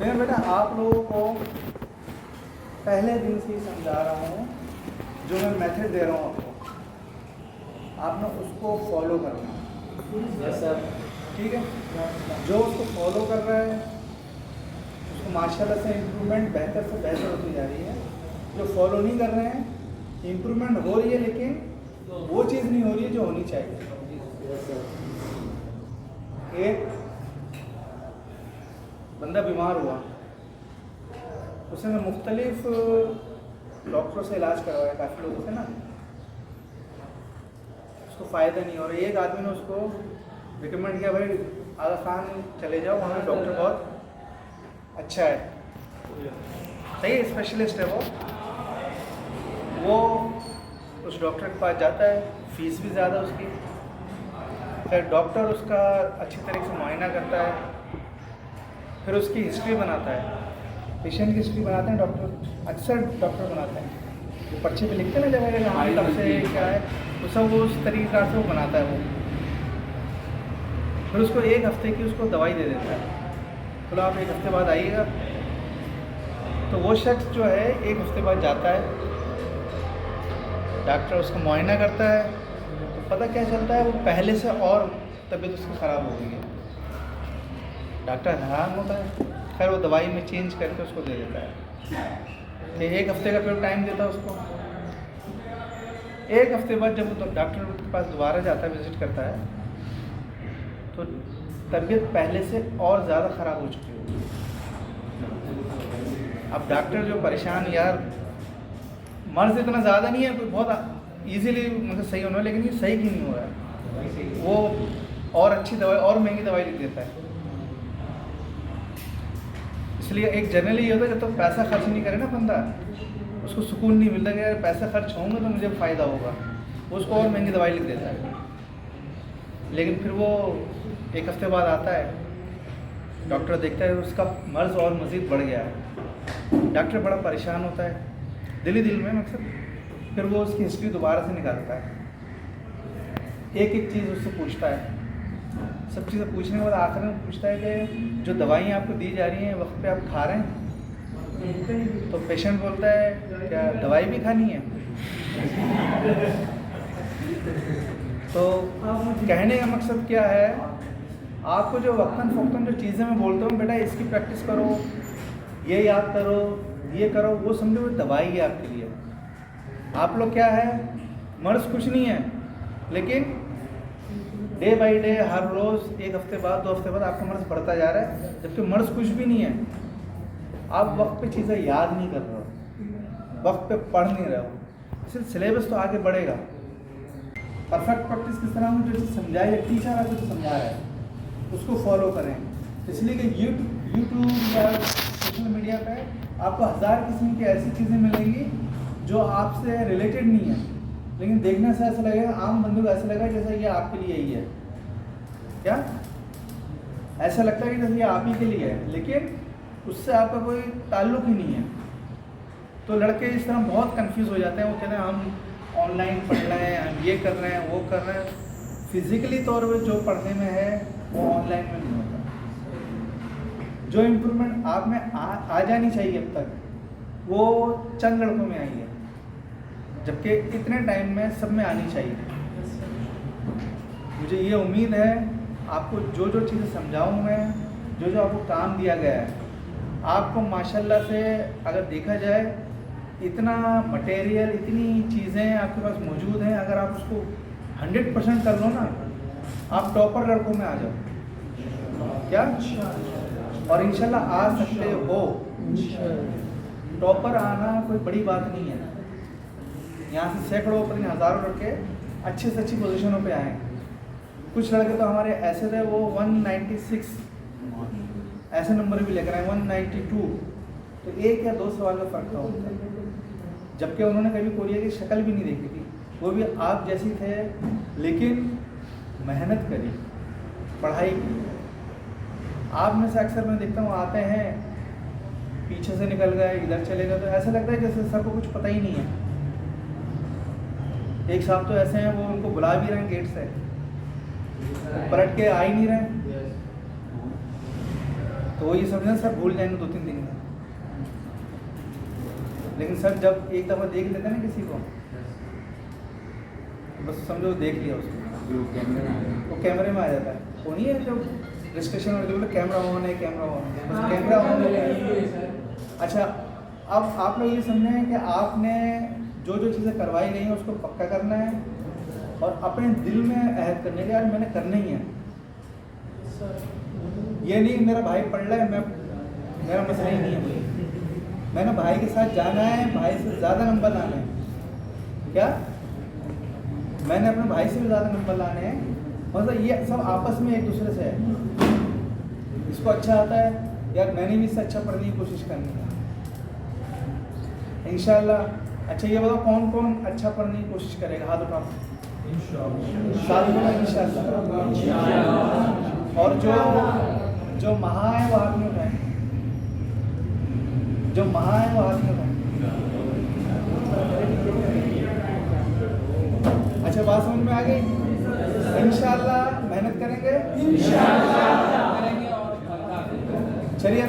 मैं बेटा आप लोगों को पहले दिन से ही समझा रहा हूँ, जो मैं मेथड दे रहा हूँ आपको, आपने उसको फॉलो करना है। Yes sir. ठीक है, जो उसको फॉलो कर रहा है उसको माशाल्लाह से इम्प्रूवमेंट बेहतर से बेहतर होती जा रही है। जो फॉलो नहीं कर रहे हैं इम्प्रूवमेंट हो रही है, लेकिन वो चीज़ नहीं हो रही है जो होनी चाहिए। Yes sir. एक बंदा बीमार हुआ, उसने मुख्तलिफ डॉक्टरों से इलाज करवाया, काफ़ी लोगों से ना, उसको फ़ायदा नहीं हो रहा। एक आदमी ने उसको रिकमेंड किया, भाई आगा खान चले जाओ, वहाँ पे डॉक्टर बहुत अच्छा है, सही है, स्पेशलिस्ट है वो उस डॉक्टर के पास जाता है, फीस भी ज़्यादा उसकी। फिर डॉक्टर उसका अच्छी तरीके से मुआयना करता है, फिर उसकी हिस्ट्री बनाता है, पेशेंट की हिस्ट्री बनाते हैं डॉक्टर, अक्सर डॉक्टर बनाते हैं, जो पर्चे पे लिखते हैं ना, जब हाँ तब से क्या है वो सब, वो उस तरीक़े से वो बनाता है वो। फिर उसको एक हफ्ते की उसको दवाई दे देता है, बोलो आप एक हफ्ते बाद आइएगा। तो वो शख्स जो है एक हफ्ते बाद जाता है, डॉक्टर उसका मुआयना करता है, तो पता क्या चलता है, वो पहले से और तबीयत उसकी ख़राब हो गई है। डॉक्टर हैरान होता है, खैर वो दवाई में चेंज करके उसको दे देता है कि एक हफ्ते का फिर टाइम देता है उसको। एक हफ्ते बाद जब वो डॉक्टर के पास दोबारा जाता है, विज़िट करता है, तो तबीयत पहले से और ज़्यादा ख़राब हो चुकी होगी। अब डॉक्टर जो परेशान, यार मर्ज इतना ज़्यादा नहीं है, कोई बहुत ईजीली मतलब सही होना है, लेकिन ये सही क्यों नहीं हो रहा है, वो और अच्छी दवाई और महंगी दवाई लिख देता है। इसलिए एक जनरली ये होता है, जब तक पैसा खर्च नहीं करे ना बंदा, उसको सुकून नहीं मिलता कि यार पैसा खर्च होंगे तो मुझे फ़ायदा होगा, वो उसको और महंगी दवाई लिख देता है। लेकिन फिर वो एक हफ्ते बाद आता है, डॉक्टर देखता है उसका मर्ज़ और मज़ीद बढ़ गया है, डॉक्टर बड़ा परेशान होता है दिल ही दिल में मकसद। फिर वो उसकी हिस्ट्री दोबारा से निकालता है, एक एक चीज़ उससे पूछता है, सब चीज़ें पूछने के बाद आखिर में पूछता है कि जो दवाइयाँ आपको दी जा रही हैं वक्त पे आप खा रहे हैं? तो पेशेंट बोलता है क्या दवाई भी खानी है? तो कहने का मकसद क्या है, आपको जो वक्तन फ़ौक्तन जो चीज़ें मैं बोलता हूँ, बेटा इसकी प्रैक्टिस करो, ये याद करो, ये करो, वो समझो वो दवाई है आपके लिए। आप लोग क्या है, मर्ज़ कुछ नहीं है, लेकिन डे बाई डे हर रोज़ एक हफ्ते बाद 2 हफ्ते बाद आपका मर्ज़ बढ़ता जा रहा है, जबकि मर्ज़ कुछ भी नहीं है। आप वक्त पे चीज़ें याद नहीं कर रहे हो, वक्त पे पढ़ नहीं रहे हो, इसलिए सिलेबस तो आगे बढ़ेगा। परफेक्ट प्रैक्टिस किस तरह में, जो चीज़ समझाई है, टीचर आपको जो समझा रहा है उसको फॉलो करें। इसलिए कि यूट्यूब या सोशल मीडिया पे आपको 1000 किस्म की ऐसी चीज़ें मिलेंगी जो आपसे रिलेटेड नहीं है, लेकिन देखने से ऐसा लगेगा, आम बंदे को ऐसा लगेगा जैसे ये आपके लिए ही है। क्या ऐसा लगता है कि जैसे ये आप ही के लिए है, लेकिन उससे आपका कोई ताल्लुक़ ही नहीं है। तो लड़के इस तरह बहुत कंफ्यूज हो जाते हैं, वो कहते हैं हम ऑनलाइन पढ़ रहे हैं, हम ये कर रहे हैं, वो कर रहे हैं। फिज़िकली तौर पर जो पढ़ने में है वो ऑनलाइन में नहीं होता। जो इम्प्रूवमेंट आप में आ जानी चाहिए अब तक, वो चंद लड़कों में आई है, जबकि इतने टाइम में सब में आनी चाहिए। मुझे ये उम्मीद है आपको जो जो चीज़ें समझाऊँ मैं, जो जो आपको काम दिया गया है, आपको माशाल्लाह से अगर देखा जाए इतना मटेरियल, इतनी चीज़ें आपके पास मौजूद हैं, अगर आप उसको 100% कर लो ना, आप टॉपर लड़कों में आ जाओ। क्या? और इंशाल्लाह आ सकते हो। टॉपर आना कोई बड़ी बात नहीं है, यहाँ से सैकड़ों पता नहीं हज़ारों लड़के अच्छे से अच्छी पोजीशनों पे आए। कुछ लड़के तो हमारे ऐसे थे, वो 196 ऐसे नंबर भी लेकर आए, 192। तो 1 या 2 सवाल का फ़र्क था उनका, जबकि उन्होंने कभी कोरिया की शक्ल भी नहीं देखी थी, वो भी आप जैसी थे, लेकिन मेहनत करी, पढ़ाई की। आप में से अक्सर मैं देखता हूँ आते हैं, पीछे से निकल गए, इधर चले गए, तो ऐसा लगता है जैसे सर को कुछ पता ही नहीं है। एक साहब तो ऐसे हैं, वो उनको बुला भी रहे हैं गेट से, पलट के आ ही नहीं रहे। तो वो ये समझना सर भूल जाएंगे 2-3 दिन में, लेकिन सर जब एक दफ़ा देख लेते हैं ना किसी को, बस समझो देख लिया उसको, वो कैमरे में आ जाता है। वो नहीं है जो रजिस्ट्रेशन वाले बोले कैमरा ऑन है, कैमरा ऑन है, बस कैमरा ऑन है। अच्छा, अब आप लोग ये समझे हैं कि आपने जो जो चीज़ें करवाई गई हैं उसको पक्का करना है और अपने दिल में अहद करने के यार मैंने करना ही है। ये नहीं मेरा भाई पढ़ रहा है, मेरा मसला ही नहीं है, मैंने भाई के साथ जाना है, भाई से ज़्यादा नंबर लाने हैं। क्या मैंने अपने भाई से भी ज़्यादा नंबर लाने हैं, मतलब ये सब आपस में एक दूसरे से है। इसको अच्छा आता है यार, मैंने भी इससे अच्छा पढ़ने की कोशिश करनी है इंशाल्लाह। अच्छा ये बताओ कौन कौन अच्छा पढ़ने की कोशिश करेगा, हाथ उठाओ। इंशाल्लाह। और जो महा है वो हाथ में उठाए, जो महा है वो हाथ में उठाए। अच्छा बात समझ में आ गई? इंशाल्लाह मेहनत करेंगे, चलिए